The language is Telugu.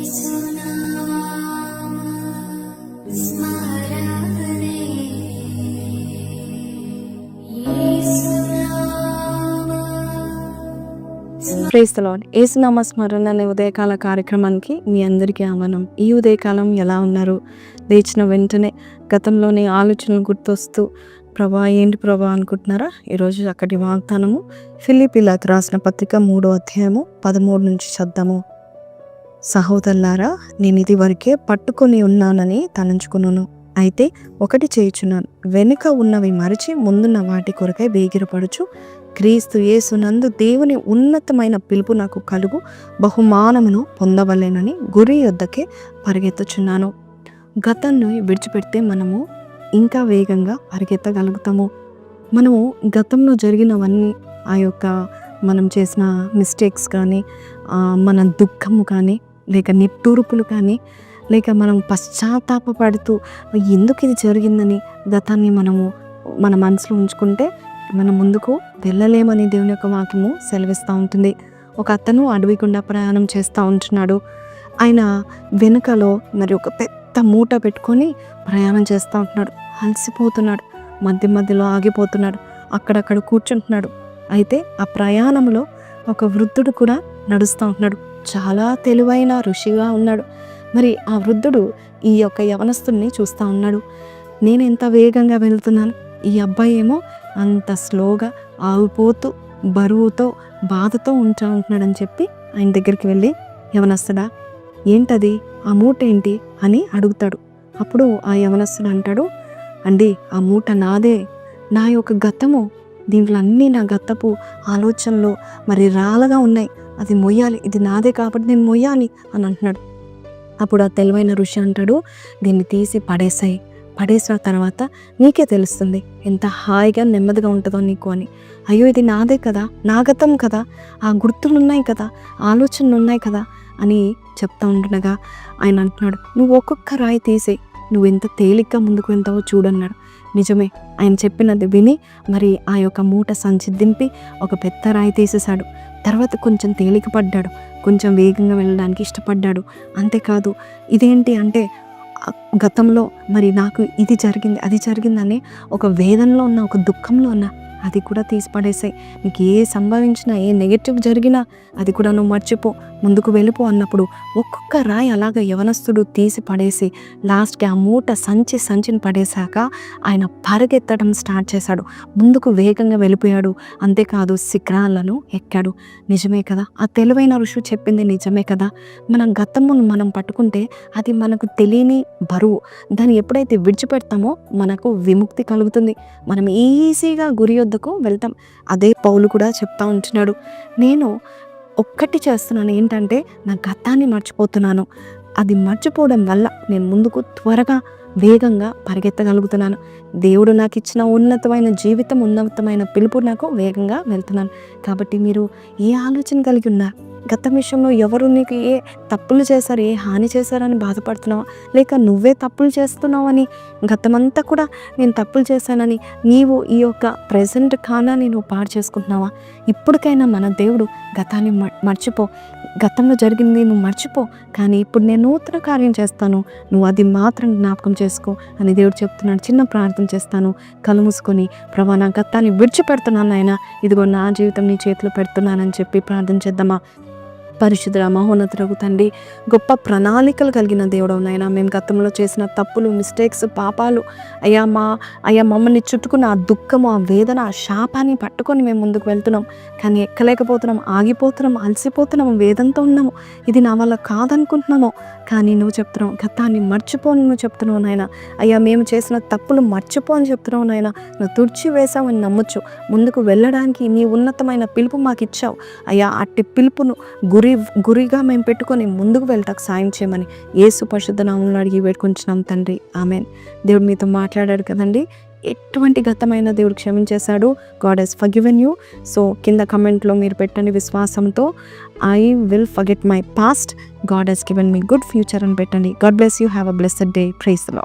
Praise the lord. యేసునామ స్మరణ అనే ఉదయకాల కార్యక్రమానికి మీ అందరికీ ఆహ్వానం. ఈ ఉదయకాలం ఎలా ఉన్నారు? లేచిన వెంటనే గతంలోని ఆలోచనలు గుర్తొస్తూ ప్రభా ఏంటి ప్రభా అనుకుంటున్నారా? ఈరోజు అక్కడి వాగ్దానము ఫిలిప్పీలకు రాసిన పత్రిక 3వ అధ్యాయము 13 నుంచి చద్దాము. సహోదరులారా, నేను ఇది వరకే పట్టుకొని ఉన్నానని తలంచుకున్నాను. అయితే ఒకటి చేయుచున్నాను, వెనుక ఉన్నవి మరిచి ముందున్న వాటి కొరకై వేగిరపడుచు క్రీస్తు యేసునందు దేవుని ఉన్నతమైన పిలుపు నాకు కలుగు బహుమానమును పొందవలెనని గురి యొద్దకే పరిగెత్తుచున్నాను. గతాన్ని విడిచిపెడితే మనము ఇంకా వేగంగా పరిగెత్తగలుగుతాము. మనము గతంలో జరిగినవన్నీ, ఆ యొక్క మనం చేసిన మిస్టేక్స్ కానీ, మన దుఃఖము కానీ, లేక నిట్టూర్పులు కానీ, లేక మనం పశ్చాత్తాపడుతూ ఎందుకు ఇది జరిగిందని గతాన్ని మనము మన మనసులో ఉంచుకుంటే మనం ముందుకు వెళ్ళలేమని దేవుని యొక్క వాక్యము సెలవిస్తూ ఉంటుంది. ఒక అతను అడవి గుండా ప్రయాణం చేస్తూ ఉంటున్నాడు. ఆయన వెనుకలో మరి ఒక పెద్ద మూట పెట్టుకొని ప్రయాణం చేస్తూ ఉంటున్నాడు. అలసిపోతున్నాడు, మధ్య మధ్యలో ఆగిపోతున్నాడు, అక్కడక్కడ కూర్చుంటున్నాడు. అయితే ఆ ప్రయాణంలో ఒక వృద్ధుడు కూడా నడుస్తూ ఉంటున్నాడు. చాలా తెలివైన ఋషిగా ఉన్నాడు. మరి ఆ వృద్ధుడు ఈ యొక్క యవనస్తుడిని చూస్తూ ఉన్నాడు. నేను ఎంత వేగంగా వెళ్తున్నాను, ఈ అబ్బాయి ఏమో అంత స్లోగా ఆగిపోతూ బరువుతో బాధతో ఉంటున్నాడని చెప్పి ఆయన దగ్గరికి వెళ్ళి, యవనస్తుడా ఏంటది, ఆ మూట ఏంటి అని అడుగుతాడు. అప్పుడు ఆ యవనస్తుడు అంటాడు, అండి ఆ మూట నాదే, నా యొక్క గతము, దీంట్లో అన్నీ నా గతపు ఆలోచనలు మరి రాళ్ళగా ఉన్నాయి, అది మొయ్యాలి, ఇది నాదే కాబట్టి నేను మొయ్యాలి అని అంటున్నాడు. అప్పుడు ఆ తెలివైన ఋషి అంటాడు, దీన్ని తీసి పడేసాయి, పడేసిన తర్వాత నీకే తెలుస్తుంది ఎంత హాయిగా నెమ్మదిగా ఉంటుందో నీకు అని. అయ్యో ఇది నాదే కదా, నా గతం కదా, ఆ గుర్తులు ఉన్నాయి కదా, ఆలోచనలు ఉన్నాయి కదా అని చెప్తా ఉంటుండగా ఆయన అంటున్నాడు, నువ్వు ఒక్కొక్క రాయి తీసేయి, నువ్వు ఎంత తేలిగ్గా ముందుకు వెళ్తావో చూడన్నాడు. నిజమే, ఆయన చెప్పినది విని మరి ఆ యొక్క మూట సంచి దింపి ఒక పెద్ద రాయి తీసేశాడు. తర్వాత కొంచెం తేలిక పడ్డాడు, కొంచెం వేగంగా వెళ్ళడానికి ఇష్టపడ్డాడు. అంతేకాదు, ఇదేంటి అంటే గతంలో మరి నాకు ఇది జరిగింది అది జరిగిందని ఒక వేదనలో ఉన్న, ఒక దుఃఖంలో ఉన్న, అది కూడా తీసి పడేసాయి. నీకు ఏ సంభవించినా, ఏ నెగటివ్ జరిగినా అది కూడా నువ్వు మర్చిపో, ముందుకు వెళ్ళిపో అన్నప్పుడు ఒక్కొక్క రాయి అలాగ యవనస్తుడు తీసి పడేసి లాస్ట్కి ఆ మూట సంచిని పడేశాక ఆయన పరిగెత్తడం స్టార్ట్ చేశాడు. ముందుకు వేగంగా వెళ్ళిపోయాడు. అంతేకాదు శిఖరాలను ఎక్కాడు. నిజమే కదా, ఆ తెలివైన ఋషి చెప్పింది నిజమే కదా. మన గతమును మనం పట్టుకుంటే అది మనకు తెలియని బరువు. దాన్ని ఎప్పుడైతే విడిచిపెడతామో మనకు విముక్తి కలుగుతుంది. మనం ఈజీగా గురి వద్దకు వెళ్తాం. అదే పౌలు కూడా చెప్తా ఉంటున్నాడు, నేను ఒక్కటి చేస్తున్నాను, ఏంటంటే నా గతాన్ని మర్చిపోతున్నాను. అది మర్చిపోవడం వల్ల నేను ముందుకు త్వరగా వేగంగా పరిగెత్తగలుగుతున్నాను. దేవుడు నాకు ఇచ్చిన ఉన్నతమైన జీవితం, ఉన్నతమైన పిలుపు నాకు వేగంగా వెళ్తున్నాను. కాబట్టి మీరు ఏ ఆలోచన కలిగి ఉన్నారు? గత విషయంలో ఎవరు నీకు ఏ తప్పులు చేశారు, ఏ హాని చేశారని బాధపడుతున్నావా? లేక నువ్వే తప్పులు చేస్తున్నావని, గతమంతా కూడా నేను తప్పులు చేశానని నీవు ఈ యొక్క ప్రజెంట్ కాలాన్ని నువ్వు పాడు చేసుకుంటున్నావా? ఇప్పటికైనా మన దేవుడు గతాన్ని మర్చిపో, గతంలో జరిగింది నువ్వు మర్చిపో, కానీ ఇప్పుడు నేను నూతన కార్యం చేస్తాను, నువ్వు అది మాత్రం జ్ఞాపకం చేసుకో అని దేవుడు చెప్తున్నాడు. చిన్న ప్రార్థన చేస్తాను, కళ్ళు మూసుకొని, ప్రభా నా గతాన్ని విడిచిపెడుతున్నాను నాయనా, ఇదిగో నా జీవితం నీ చేతిలో పెడుతున్నానని చెప్పి ప్రార్థన చేద్దామా? పరిశుద్ధ మహోన్నతుడగు తండ్రి, గొప్ప ప్రణాళికలు కలిగిన దేవుడవు నాయనా, మేము గతంలో చేసిన తప్పులు, మిస్టేక్స్, పాపాలు అయ్యా మమ్మల్ని చుట్టుకున్న ఆ దుఃఖము, ఆ వేదన, ఆ శాపాన్ని పట్టుకొని మేము ముందుకు వెళ్తున్నాం. కానీ ఎక్కలేకపోతున్నాం, ఆగిపోతున్నాం, అలసిపోతున్నాము, వేదంతో ఉన్నాము, ఇది నా వల్ల కాదనుకుంటున్నాము. కానీ నువ్వు చెప్తున్నావు గతాన్ని మర్చిపో, నువ్వు చెప్తున్నావు నాయన. అయ్యా మేము చేసిన తప్పులు మర్చిపో అని చెప్తున్నావు నాయన. నువ్వు తుడిచి వేసావని నమ్మొచ్చు. ముందుకు వెళ్ళడానికి నీ ఉన్నతమైన పిలుపు మాకు ఇచ్చావు అయ్యా. అట్టి పిలుపును గురిగా మేము పెట్టుకొని ముందుకు వెళ్ళటానికి సాయం చేయమని యేసు పరిశుద్ధ నామములో అడిగి వేడుకొంచున్నాం తండ్రి, ఆమెన్. దేవుడు మీతో మాట్లాడాడు కదండి. ఎటువంటి గతమైన దేవుడు క్షమించేశాడు. God has forgiven you. So కింద కమెంట్లో మీరు పెట్టండి విశ్వాసంతో, I will forget my past, God has given me good future అని పెట్టండి. God bless you. Have a blessed day. Praise the lord.